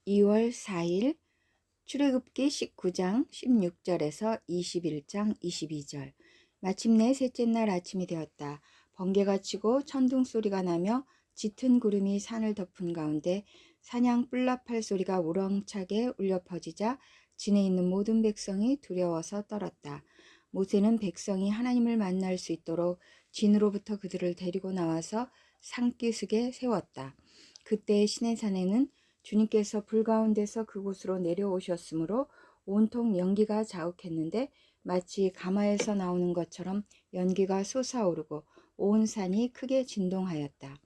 2월 4일 출애굽기 19장 16절에서 21장 22절. 마침내 셋째 날 아침이 되었다. 번개가 치고 천둥 소리가 나며 짙은 구름이 산을 덮은 가운데 사냥 뿔라팔 소리가 우렁차게 울려 퍼지자 진에 있는 모든 백성이 두려워서 떨었다. 모세는 백성이 하나님을 만날 수 있도록 진으로부터 그들을 데리고 나와서 산기슭에 세웠다. 그때 시내산에는 주님께서 불 가운데서 그곳으로 내려오셨으므로 온통 연기가 자욱했는데 마치 가마에서 나오는 것처럼 연기가 솟아오르고 온 산이 크게 진동하였다.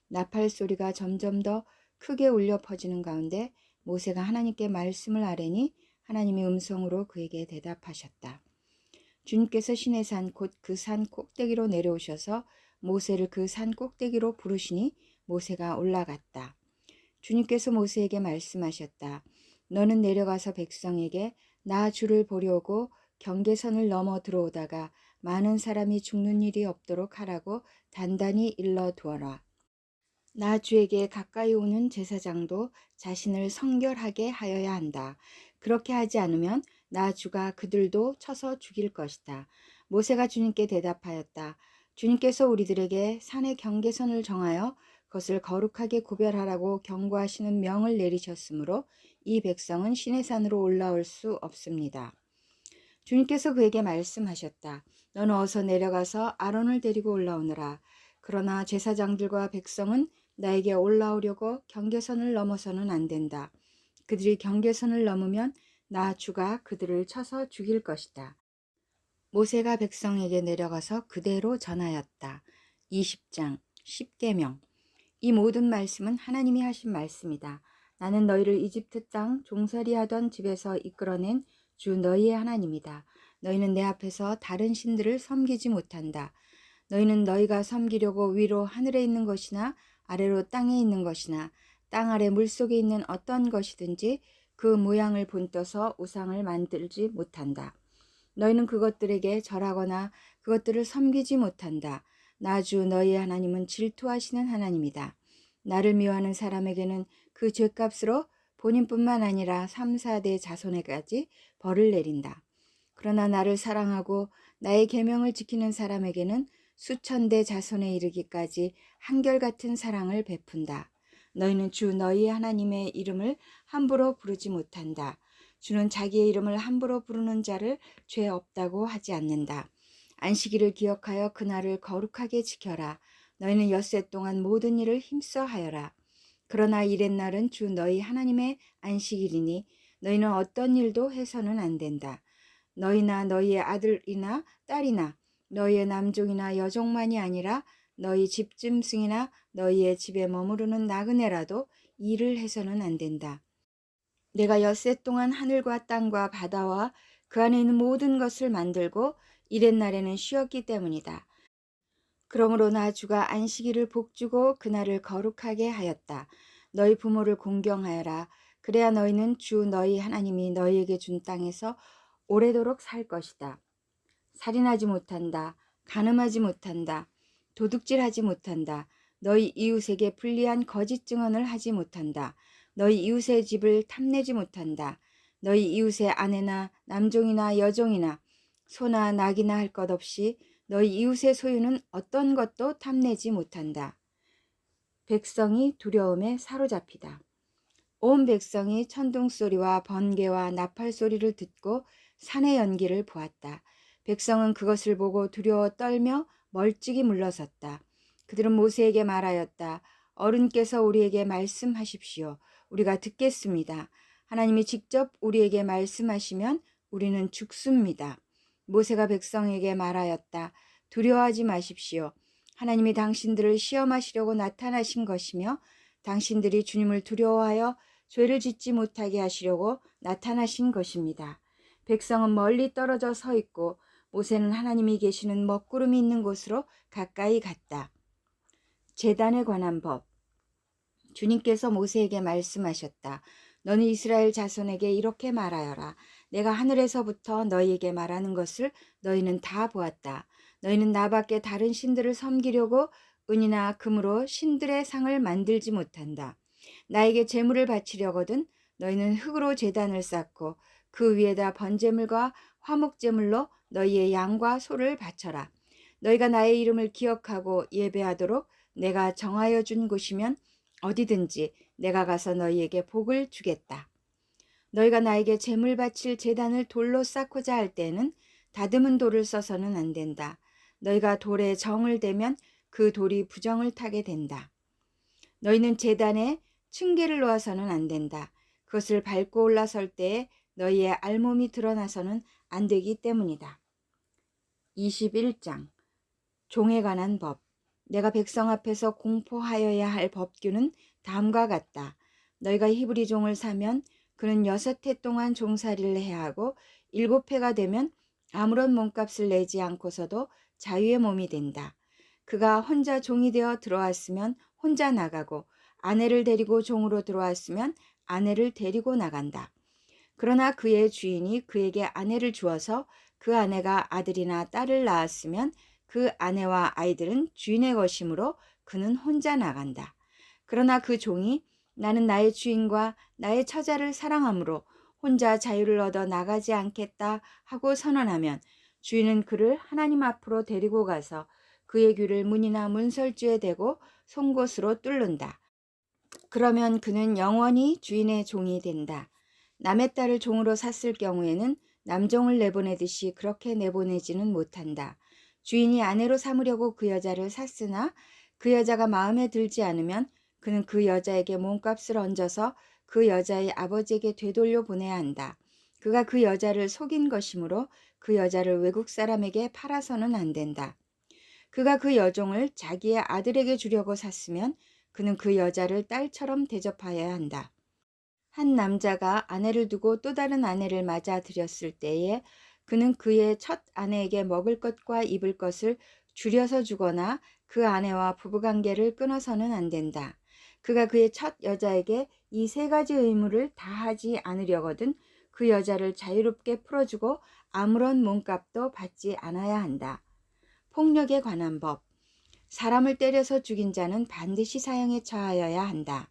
나팔 소리가 점점 더 크게 울려 퍼지는 가운데 모세가 하나님께 말씀을 아뢰니 하나님이 음성으로 그에게 대답하셨다. 주님께서 시내산 곧 그 산 꼭대기로 내려오셔서 모세를 그 산 꼭대기로 부르시니 모세가 올라갔다. 주님께서 모세에게 말씀하셨다. 너는 내려가서 백성에게 나 주를 보려고 경계선을 넘어 들어오다가 많은 사람이 죽는 일이 없도록 하라고 단단히 일러두어라. 나 주에게 가까이 오는 제사장도 자신을 성결하게 하여야 한다. 그렇게 하지 않으면 나 주가 그들도 쳐서 죽일 것이다. 모세가 주님께 대답하였다. 주님께서 우리들에게 산의 경계선을 정하여 그것을 거룩하게 구별하라고 경고하시는 명을 내리셨으므로 이 백성은 시내산으로 올라올 수 없습니다. 주님께서 그에게 말씀하셨다. 너는 어서 내려가서 아론을 데리고 올라오너라. 그러나 제사장들과 백성은 나에게 올라오려고 경계선을 넘어서는 안 된다. 그들이 경계선을 넘으면 나 주가 그들을 쳐서 죽일 것이다. 모세가 백성에게 내려가서 그대로 전하였다. 20장 10계명. 이 모든 말씀은 하나님이 하신 말씀이다. 나는 너희를 이집트 땅 종살이 하던 집에서 이끌어낸 주 너희의 하나님이다. 너희는 내 앞에서 다른 신들을 섬기지 못한다. 너희는 너희가 섬기려고 위로 하늘에 있는 것이나 아래로 땅에 있는 것이나 땅 아래 물속에 있는 어떤 것이든지 그 모양을 본떠서 우상을 만들지 못한다. 너희는 그것들에게 절하거나 그것들을 섬기지 못한다. 나 주 너희의 하나님은 질투하시는 하나님이다. 나를 미워하는 사람에게는 그 죄값으로 본인뿐만 아니라 3, 4대 자손에까지 벌을 내린다. 그러나 나를 사랑하고 나의 계명을 지키는 사람에게는 수천 대 자손에 이르기까지 한결같은 사랑을 베푼다. 너희는 주 너희 하나님의 이름을 함부로 부르지 못한다. 주는 자기의 이름을 함부로 부르는 자를 죄 없다고 하지 않는다. 안식일을 기억하여 그날을 거룩하게 지켜라. 너희는 엿새 동안 모든 일을 힘써 하여라. 그러나 이렛날은 주 너희 하나님의 안식일이니 너희는 어떤 일도 해서는 안 된다. 너희나 너희의 아들이나 딸이나 너희의 남종이나 여종만이 아니라 너희 집짐승이나 너희의 집에 머무르는 나그네라도 일을 해서는 안 된다. 내가 엿새 동안 하늘과 땅과 바다와 그 안에 있는 모든 것을 만들고 이렛날에는 쉬었기 때문이다. 그러므로 나 주가 안식일을 복주고 그날을 거룩하게 하였다. 너희 부모를 공경하여라. 그래야 너희는 주 너희 하나님이 너희에게 준 땅에서 오래도록 살 것이다. 살인하지 못한다. 간음하지 못한다. 도둑질하지 못한다. 너희 이웃에게 불리한 거짓 증언을 하지 못한다. 너희 이웃의 집을 탐내지 못한다. 너희 이웃의 아내나 남종이나 여종이나 소나 낙이나 할 것 없이 너희 이웃의 소유는 어떤 것도 탐내지 못한다. 백성이 두려움에 사로잡히다. 온 백성이 천둥 소리와 번개와 나팔 소리를 듣고 산의 연기를 보았다. 백성은 그것을 보고 두려워 떨며 멀찍이 물러섰다. 그들은 모세에게 말하였다. 어른께서 우리에게 말씀하십시오. 우리가 듣겠습니다. 하나님이 직접 우리에게 말씀하시면 우리는 죽습니다. 모세가 백성에게 말하였다. 두려워하지 마십시오. 하나님이 당신들을 시험하시려고 나타나신 것이며 당신들이 주님을 두려워하여 죄를 짓지 못하게 하시려고 나타나신 것입니다. 백성은 멀리 떨어져 서 있고 모세는 하나님이 계시는 먹구름이 있는 곳으로 가까이 갔다. 제단에 관한 법. 주님께서 모세에게 말씀하셨다. 너는 이스라엘 자손에게 이렇게 말하여라. 내가 하늘에서부터 너희에게 말하는 것을 너희는 다 보았다. 너희는 나밖에 다른 신들을 섬기려고 은이나 금으로 신들의 상을 만들지 못한다. 나에게 제물을 바치려거든 너희는 흙으로 제단을 쌓고 그 위에다 번제물과 화목제물로 너희의 양과 소를 바쳐라. 너희가 나의 이름을 기억하고 예배하도록 내가 정하여 준 곳이면 어디든지 내가 가서 너희에게 복을 주겠다. 너희가 나에게 제물 바칠 제단을 돌로 쌓고자 할 때에는 다듬은 돌을 써서는 안 된다. 너희가 돌에 정을 대면 그 돌이 부정을 타게 된다. 너희는 제단에 층계를 놓아서는 안 된다. 그것을 밟고 올라설 때에 너희의 알몸이 드러나서는 안 되기 때문이다. 21장 종에 관한 법. 내가 백성 앞에서 공포하여야 할 법규는 다음과 같다. 너희가 히브리 종을 사면 그는 6해 동안 종살이를 해야 하고 7해가 되면 아무런 몸값을 내지 않고서도 자유의 몸이 된다. 그가 혼자 종이 되어 들어왔으면 혼자 나가고 아내를 데리고 종으로 들어왔으면 아내를 데리고 나간다. 그러나 그의 주인이 그에게 아내를 주어서 그 아내가 아들이나 딸을 낳았으면 그 아내와 아이들은 주인의 것이므로 그는 혼자 나간다. 그러나 그 종이 나는 나의 주인과 나의 처자를 사랑하므로 혼자 자유를 얻어 나가지 않겠다 하고 선언하면 주인은 그를 하나님 앞으로 데리고 가서 그의 귀를 문이나 문설주에 대고 송곳으로 뚫는다. 그러면 그는 영원히 주인의 종이 된다. 남의 딸을 종으로 샀을 경우에는 남종을 내보내듯이 그렇게 내보내지는 못한다. 주인이 아내로 삼으려고 그 여자를 샀으나 그 여자가 마음에 들지 않으면 그는 그 여자에게 몸값을 얹어서 그 여자의 아버지에게 되돌려 보내야 한다. 그가 그 여자를 속인 것이므로 그 여자를 외국 사람에게 팔아서는 안 된다. 그가 그 여종을 자기의 아들에게 주려고 샀으면 그는 그 여자를 딸처럼 대접하여야 한다. 한 남자가 아내를 두고 또 다른 아내를 맞아들였을 때에 그는 그의 첫 아내에게 먹을 것과 입을 것을 줄여서 주거나 그 아내와 부부관계를 끊어서는 안 된다. 그가 그의 첫 여자에게 이 3가지 의무를 다하지 않으려거든 그 여자를 자유롭게 풀어주고 아무런 몸값도 받지 않아야 한다. 폭력에 관한 법. 사람을 때려서 죽인 자는 반드시 사형에 처하여야 한다.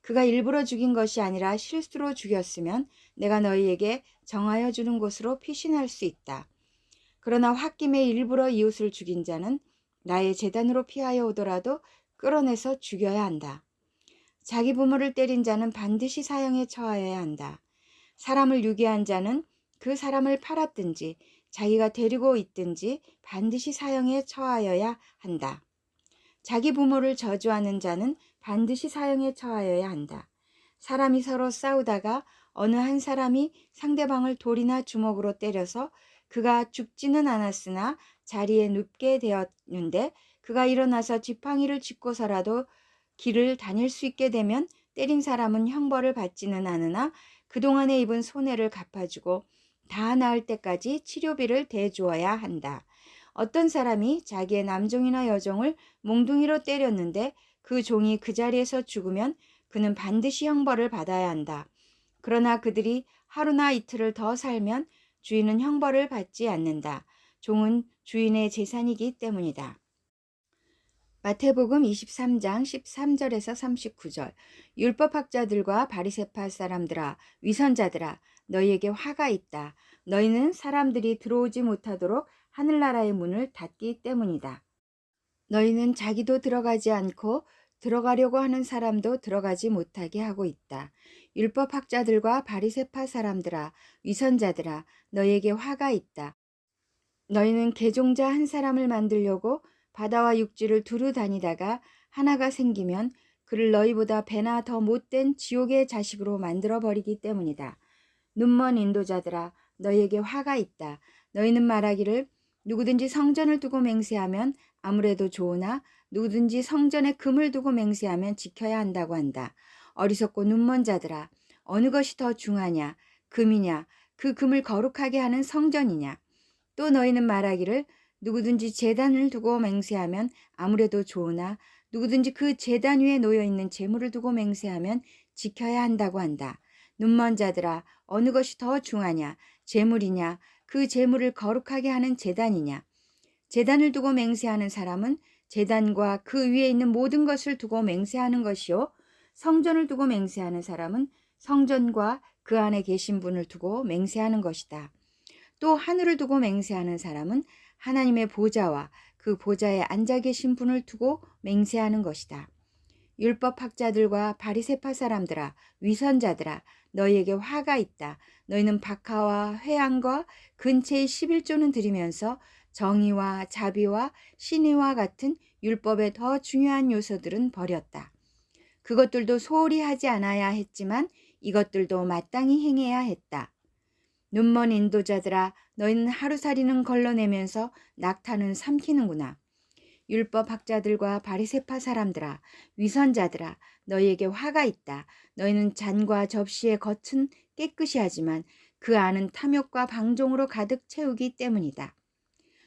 그가 일부러 죽인 것이 아니라 실수로 죽였으면 내가 너희에게 정하여 주는 곳으로 피신할 수 있다. 그러나 홧김에 일부러 이웃을 죽인 자는 나의 재단으로 피하여 오더라도 끌어내서 죽여야 한다. 자기 부모를 때린 자는 반드시 사형에 처하여야 한다. 사람을 유괴한 자는 그 사람을 팔았든지 자기가 데리고 있든지 반드시 사형에 처하여야 한다. 자기 부모를 저주하는 자는 반드시 사형에 처하여야 한다. 사람이 서로 싸우다가 어느 한 사람이 상대방을 돌이나 주먹으로 때려서 그가 죽지는 않았으나 자리에 눕게 되었는데 그가 일어나서 지팡이를 짚고서라도 길을 다닐 수 있게 되면 때린 사람은 형벌을 받지는 않으나 그동안에 입은 손해를 갚아주고 다 나을 때까지 치료비를 대주어야 한다. 어떤 사람이 자기의 남종이나 여종을 몽둥이로 때렸는데 그 종이 그 자리에서 죽으면 그는 반드시 형벌을 받아야 한다. 그러나 그들이 하루나 이틀을 더 살면 주인은 형벌을 받지 않는다. 종은 주인의 재산이기 때문이다. 마태복음 23장 13절에서 39절. 율법학자들과 바리새파 사람들아, 위선자들아, 너희에게 화가 있다. 너희는 사람들이 들어오지 못하도록 하늘나라의 문을 닫기 때문이다. 너희는 자기도 들어가지 않고 들어가려고 하는 사람도 들어가지 못하게 하고 있다. 율법학자들과 바리새파 사람들아, 위선자들아, 너희에게 화가 있다. 너희는 개종자 한 사람을 만들려고 바다와 육지를 두루 다니다가 하나가 생기면 그를 너희보다 배나 더 못된 지옥의 자식으로 만들어버리기 때문이다. 눈먼 인도자들아, 너희에게 화가 있다. 너희는 말하기를 누구든지 성전을 두고 맹세하면 아무래도 좋으나 누구든지 성전에 금을 두고 맹세하면 지켜야 한다고 한다. 어리석고 눈먼 자들아, 어느 것이 더 중하냐? 금이냐? 그 금을 거룩하게 하는 성전이냐? 또 너희는 말하기를 누구든지 제단을 두고 맹세하면 아무래도 좋으나 누구든지 그 제단 위에 놓여있는 재물을 두고 맹세하면 지켜야 한다고 한다. 눈먼 자들아, 어느 것이 더 중하냐? 재물이냐? 그 재물을 거룩하게 하는 제단이냐? 제단을 두고 맹세하는 사람은 제단과 그 위에 있는 모든 것을 두고 맹세하는 것이요. 성전을 두고 맹세하는 사람은 성전과 그 안에 계신 분을 두고 맹세하는 것이다. 또 하늘을 두고 맹세하는 사람은 하나님의 보좌와 그 보좌에 앉아 계신 분을 두고 맹세하는 것이다. 율법학자들과 바리새파 사람들아, 위선자들아, 너희에게 화가 있다. 너희는 박하와 회향과 근체의 11조는 드리면서 정의와 자비와 신의와 같은 율법의 더 중요한 요소들은 버렸다. 그것들도 소홀히 하지 않아야 했지만 이것들도 마땅히 행해야 했다. 눈먼 인도자들아, 너희는 하루살이는 걸러내면서 낙타는 삼키는구나. 율법학자들과 바리새파 사람들아, 위선자들아, 너희에게 화가 있다. 너희는 잔과 접시의 겉은 깨끗이 하지만 그 안은 탐욕과 방종으로 가득 채우기 때문이다.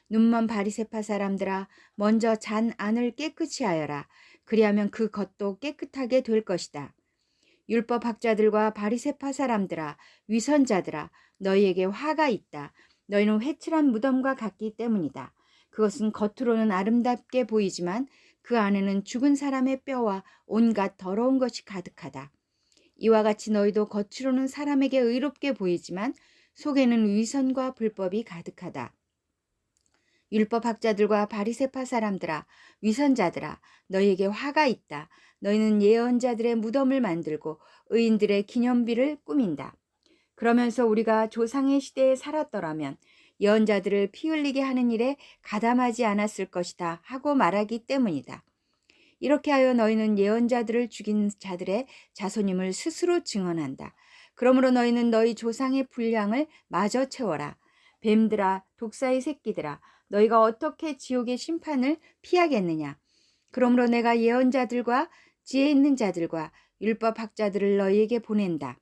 눈먼 바리새파 사람들아, 먼저 잔 안을 깨끗이 하여라. 그리하면 그 겉도 깨끗하게 될 것이다. 율법학자들과 바리새파 사람들아, 위선자들아, 너희에게 화가 있다. 너희는 회칠한 무덤과 같기 때문이다. 그것은 겉으로는 아름답게 보이지만 그 안에는 죽은 사람의 뼈와 온갖 더러운 것이 가득하다. 이와 같이 너희도 겉으로는 사람에게 의롭게 보이지만 속에는 위선과 불법이 가득하다. 율법학자들과 바리새파 사람들아, 위선자들아, 너희에게 화가 있다. 너희는 예언자들의 무덤을 만들고 의인들의 기념비를 꾸민다. 그러면서 우리가 조상의 시대에 살았더라면 예언자들을 피 흘리게 하는 일에 가담하지 않았을 것이다 하고 말하기 때문이다. 이렇게 하여 너희는 예언자들을 죽인 자들의 자손임을 스스로 증언한다. 그러므로 너희는 너희 조상의 분량을 마저 채워라. 뱀들아, 독사의 새끼들아, 너희가 어떻게 지옥의 심판을 피하겠느냐. 그러므로 내가 예언자들과 지혜 있는 자들과 율법학자들을 너희에게 보낸다.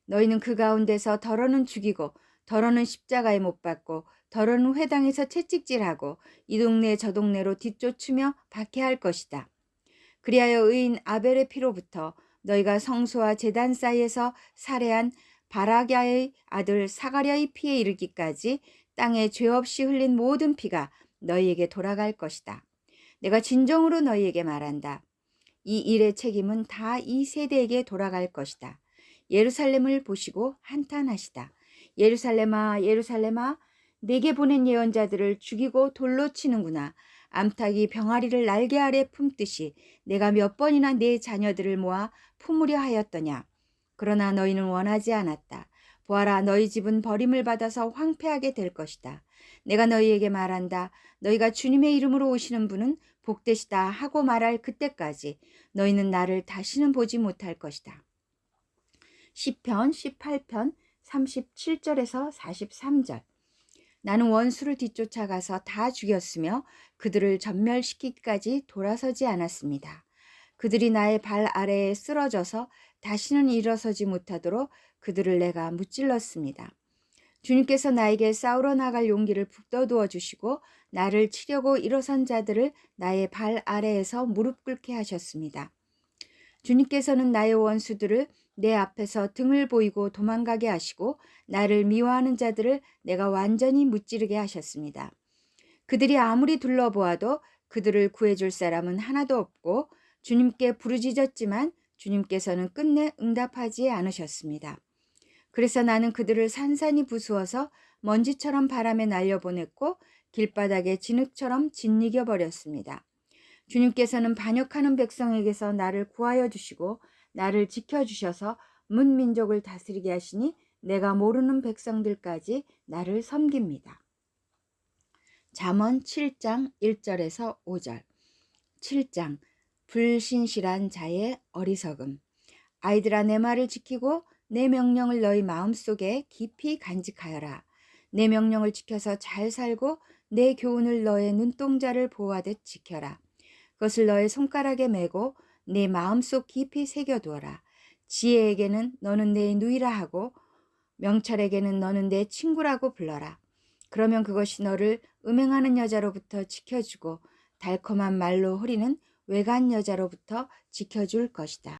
너희는 그 가운데서 더러는 죽이고 더러는 십자가에 못 박고 더러는 회당에서 채찍질하고 이 동네 저 동네로 뒤쫓으며 박해할 것이다. 그리하여 의인 아벨의 피로부터 너희가 성소와 제단 사이에서 살해한 바라갸의 아들 사가랴의 피에 이르기까지 땅에 죄 없이 흘린 모든 피가 너희에게 돌아갈 것이다. 내가 진정으로 너희에게 말한다. 이 일의 책임은 다 이 세대에게 돌아갈 것이다. 예루살렘을 보시고 한탄하시다. 예루살렘아, 예루살렘아, 내게 보낸 예언자들을 죽이고 돌로 치는구나. 암탉이 병아리를 날개 아래 품듯이 내가 몇 번이나 내 자녀들을 모아 품으려 하였더냐. 그러나 너희는 원하지 않았다. 보아라, 너희 집은 버림을 받아서 황폐하게 될 것이다. 내가 너희에게 말한다. 너희가 주님의 이름으로 오시는 분은 복되시다 하고 말할 그때까지 너희는 나를 다시는 보지 못할 것이다. 시편 18편 37절에서 43절. 나는 원수를 뒤쫓아가서 다 죽였으며 그들을 전멸시키기까지 돌아서지 않았습니다. 그들이 나의 발 아래에 쓰러져서 다시는 일어서지 못하도록 그들을 내가 무찔렀습니다. 주님께서 나에게 싸우러 나갈 용기를 북돋워 주시고 나를 치려고 일어선 자들을 나의 발 아래에서 무릎 꿇게 하셨습니다. 주님께서는 나의 원수들을 내 앞에서 등을 보이고 도망가게 하시고 나를 미워하는 자들을 내가 완전히 무찌르게 하셨습니다. 그들이 아무리 둘러보아도 그들을 구해줄 사람은 하나도 없고 주님께 부르짖었지만 주님께서는 끝내 응답하지 않으셨습니다. 그래서 나는 그들을 산산이 부수어서 먼지처럼 바람에 날려보냈고 길바닥에 진흙처럼 짓이겨 버렸습니다. 주님께서는 반역하는 백성에게서 나를 구하여 주시고 나를 지켜주셔서 문민족을 다스리게 하시니 내가 모르는 백성들까지 나를 섬깁니다. 잠언 7장 1절에서 5절. 7장 불신실한 자의 어리석음. 아이들아, 내 말을 지키고 내 명령을 너희 마음속에 깊이 간직하여라. 내 명령을 지켜서 잘 살고 내 교훈을 너의 눈동자를 보호하듯 지켜라. 그것을 너의 손가락에 메고 내 마음속 깊이 새겨두어라. 지혜에게는 너는 내 누이라 하고 명철에게는 너는 내 친구라고 불러라. 그러면 그것이 너를 음행하는 여자로부터 지켜주고 달콤한 말로 흐리는 외간 여자로부터 지켜줄 것이다.